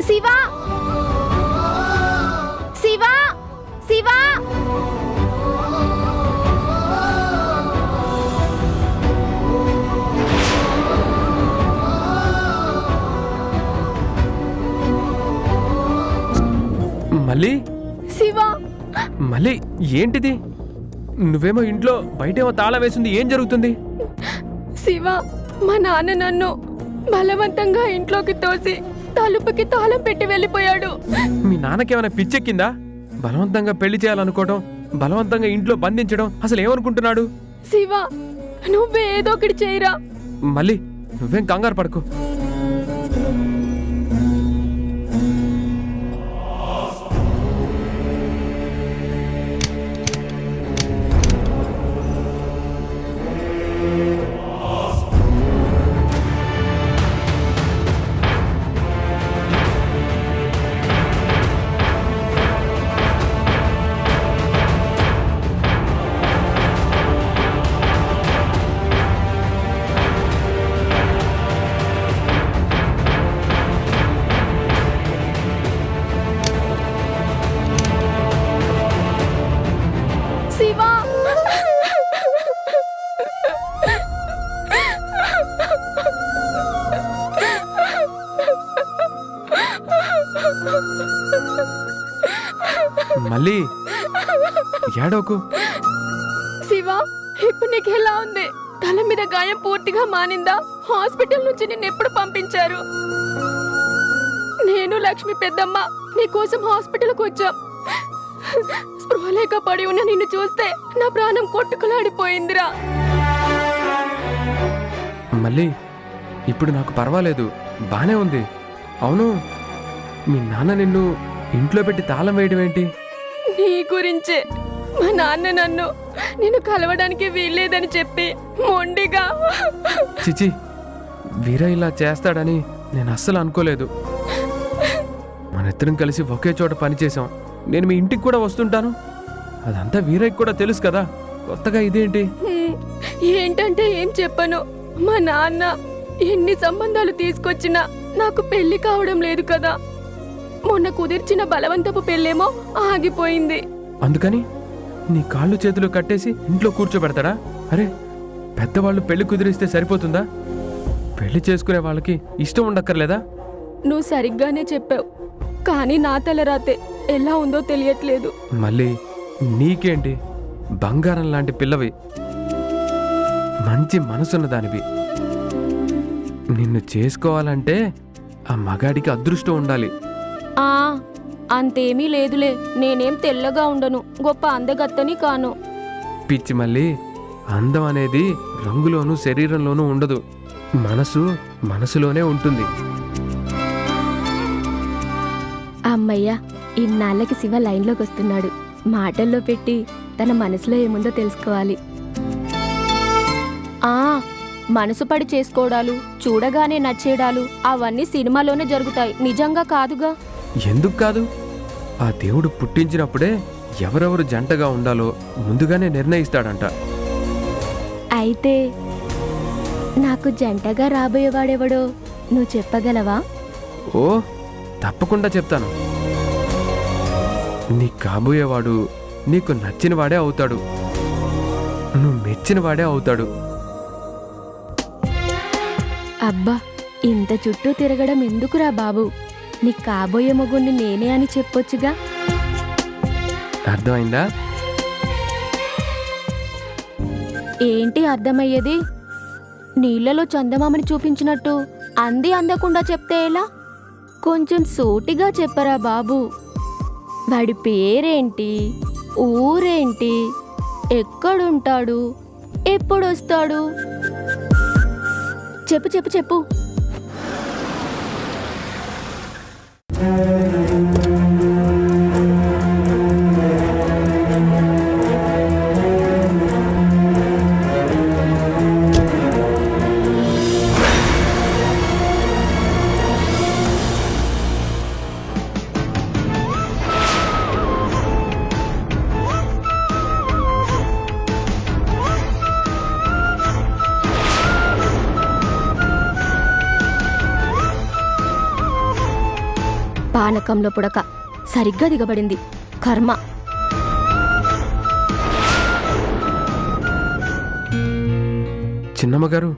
శివా శివా శివా మళ్ళీ శివా మళ్ళీ ఏంటిది? నువ్వేమో ఇంట్లో బయటేమో తాళం వేసింది. ఏం జరుగుతుంది? శివా, మా నాన్న నన్ను బలవంతంగా ఇంట్లోకి తోసి తలుపుకి తాళం పెట్టి వెళ్ళిపోయాడు. మీ నాన్నకేమైనా పిచ్చెక్కిందా? బలవంతంగా పెళ్లి చేయాలనుకోవడం, బలవంతంగా ఇంట్లో బంధించడం, అసలు ఏమనుకుంటున్నాడు? శివా, నువ్వే ఏదో ఒకటి చేయరా. మళ్ళీ నువ్వేం కంగారు పడకు. శివా, మళ్ళీ ఏడోకు. శివా, ఇప్పుడు నీకు ఎలా ఉంది? తల మీద గాయం పూర్తిగా మానిందా? హాస్పిటల్ నుంచి నిన్ను ఎప్పుడు పంపించారు? నేను లక్ష్మి పెద్దమ్మ నీకోసం హాస్పిటల్కి వచ్చాం. స్పృహలేక పడి ఉన్న నిన్ను చూస్తే నా ప్రాణం కొట్టుకులాడిపోయిందిరా. మళ్ళీ ఇప్పుడు నాకు పర్వాలేదు, బానే ఉంది. అవును, మీ నాన్న నిన్ను ఇంట్లో పెట్టి తాళం వేయడం ఏంటి? నీ గురించే. మా నాన్న నన్ను నిన్ను కలవడానికి వీల్లేదని చెప్పి మొండిగా. చిచి, వీర ఇలా చేస్తాడని నేను అస్సలు అనుకోలేదు. మనిద్దరం కలిసి ఒకే చోట పనిచేసాం. నేను మీ ఇంటికి కూడా వస్తుంటాను. అదంతా వీరయ్యకి కూడా తెలుసు కదా. కొత్తగా ఇదేంటి? ఏంటంటే ఏం చెప్పను. మా నాన్న ఎన్ని సంబంధాలు తీసుకొచ్చినా నాకు పెళ్లి కావడం లేదు కదా. మొన్న కుదిర్చిన బలవంతపు పెళ్ళేమో ఆగిపోయింది. అందుకని నీ కాళ్ళు చేతులు కట్టేసి ఇంట్లో కూర్చోబెడతాడా? అరే, పెద్దవాళ్ళు పెళ్లి కుదిరిస్తే సరిపోతుందా? పెళ్లి చేసుకునే వాళ్ళకి ఇష్టం ఉండక్కర్లేదా? నువ్వు సరిగ్గానే చెప్పావు, కానీ నా తలరాతే ఎలా ఉందో తెలియట్లేదు. మళ్ళీ నీకేంటి? బంగారం లాంటి పిల్లవి, మంచి మనసున్న దానివి. నిన్ను చేసుకోవాలంటే ఆ మగాడికి అదృష్టం ఉండాలి. ఆ అంతేమీ లేదులే. నేనేం తెల్లగా ఉండను, గొప్ప అందగత్తని కాను. పిచ్చి మళ్ళీ, అందం అనేది రంగులోనూ శరీరంలోనూ ఉండదు. మనసులోనే ఉంటుంది. అమ్మయ్యా, ఇన్నాళ్ళకి శివ లైన్లోకి వస్తున్నాడు. మాటల్లో పెట్టి తన మనసులో ఏముందో తెలుసుకోవాలి. మనసు పడి చేసుకోవడాలు, చూడగానే నచ్చేయడాలు అవన్నీ సినిమాలోనే జరుగుతాయి, నిజంగా కాదుగా. ఎందుకు కాదు? ఆ దేవుడు పుట్టించినప్పుడే ఎవరెవరు జంటగా ఉండాలో ముందుగానే నిర్ణయిస్తాడంట. అయితే నాకు జంటగా రాబోయేవాడెవడో నువ్వు చెప్పగలవా? ఓ, తప్పకుండా చెప్తాను. నీ కాబోయేవాడు నీకు నచ్చినవాడే అవుతాడు, నువ్వు మెచ్చినవాడే అవుతాడు. అబ్బా, ఇంత చుట్టూ తిరగడం ఎందుకురా బాబు? నీ కాబోయే మొగుణ్ణి నేనే అని చెప్పొచ్చుగా. అర్థమైందా? ఏంటి అర్థమయ్యేది? నీళ్లలో చందమామని చూపించినట్టు అంది అందకుండా చెప్తే ఎలా? కొంచెం సూటిగా చెప్పరా బాబు. వాడి పేరేంటి, ఊరేంటి, ఎక్కడుంటాడు, ఎప్పుడొస్తాడు? చెప్పు చెప్పు చెప్పు. పానకంలో పుడక సరిగ్గా దిగబడింది. కర్మ. చిన్నమ్మ గారు,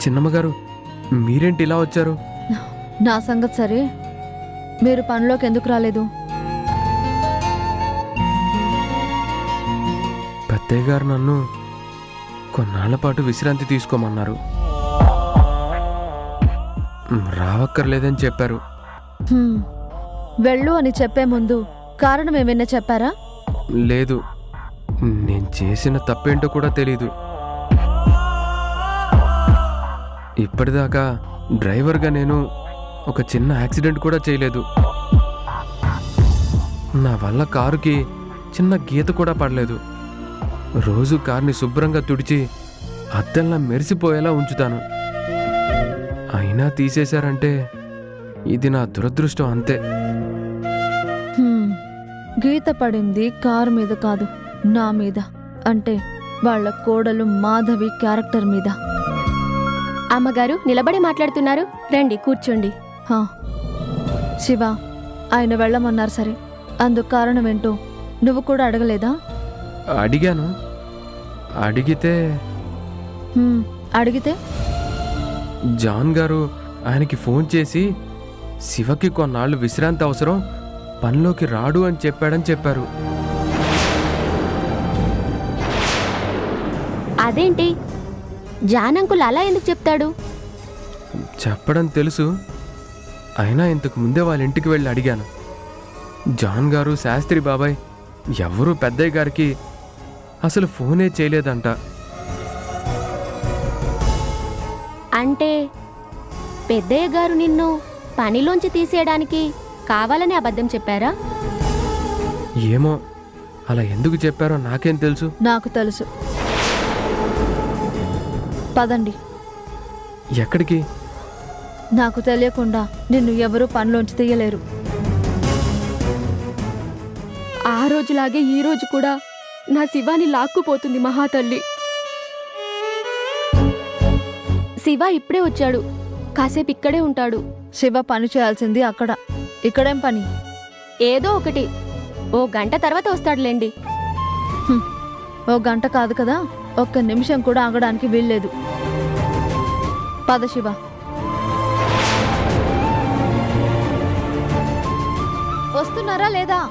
చిన్నమ్మ గారు, మీరేంటి ఇలా వచ్చారు? నా సంగతి సరే, మీరు పనిలోకి ఎందుకు రాలేదు? పెద్దయ్య గారు నన్ను కొన్నాళ్ల పాటు విశ్రాంతి తీసుకోమన్నారు. రావక్కర్లేదని చెప్పారు. వెళ్ళు అని చెప్పే ముందు కారణం ఏమైనా చెప్పారా? లేదు, నేను చేసిన తప్పేంటో కూడా తెలీదు. ఇప్పటిదాకా డ్రైవర్గా నేను ఒక చిన్న యాక్సిడెంట్ కూడా చేయలేదు. నా వల్ల కారుకి చిన్న గీత కూడా పడలేదు. రోజు కార్ని శుభ్రంగా తుడిచి అద్దంలా మెరిసిపోయేలా ఉంచుతాను. అయినా తీసేశారంటే ఇది నా దురదృష్టం అంతే. గీత పడింది కారు మీద కాదు, నా మీద. అంటే వాళ్ళ కోడలు మాధవి క్యారెక్టర్ మీద. అమ్మగారు నిలబడి మాట్లాడుతున్నారు, రండి కూర్చోండి. హా, శివ, ఆయన వెళ్ళమన్నారు సరే, అందుకు కారణం ఏంటో నువ్వు కూడా అడగలేదా? అడిగాను. అడిగితే అడిగితే జాన్ గారు ఆయనకి ఫోన్ చేసి శివకి కొన్నాళ్ళు విశ్రాంతి అవసరం, పనిలోకి రాడు అని చెప్పారు. అదేంటి, జానంకుల్ అలా ఎందుకు చెప్తాడు? చెప్పడం తెలుసు, అయినా ఇంతకు ముందే వాళ్ళ ఇంటికి వెళ్ళి అడిగాను. జాన్ గారు, శాస్త్రి బాబాయ్ ఎవరూ పెద్దయ్య గారికి అసలు ఫోనే చేయలేదంట. అంటే పెద్దయ్య గారు నిన్ను పనిలోంచి తీసేయడానికి కావాలని అబద్ధం చెప్పారా? ఏమో, అలా ఎందుకు చెప్పారో నాకేం తెలుసు. నాకు తెలుసు. పదండి. ఎక్కడికి? నాకు తెలియకుండా నిన్ను ఎవరూ పనిలోంచి తీయలేరు. ఆ రోజులాగే ఈ రోజు కూడా నా శివాని లాక్కుపోతుంది మహాతల్లి. శివ ఇప్పుడే వచ్చాడు, కాసేపు ఇక్కడే ఉంటాడు. శివ పని చేయాల్సింది అక్కడ, ఇక్కడేం పని? ఏదో ఒకటి, ఓ గంట తర్వాత వస్తాడులేండి. ఓ గంట కాదు కదా, ఒక్క నిమిషం కూడా ఆగడానికి వీల్లేదు. పద శివ. వస్తున్నారా లేదా?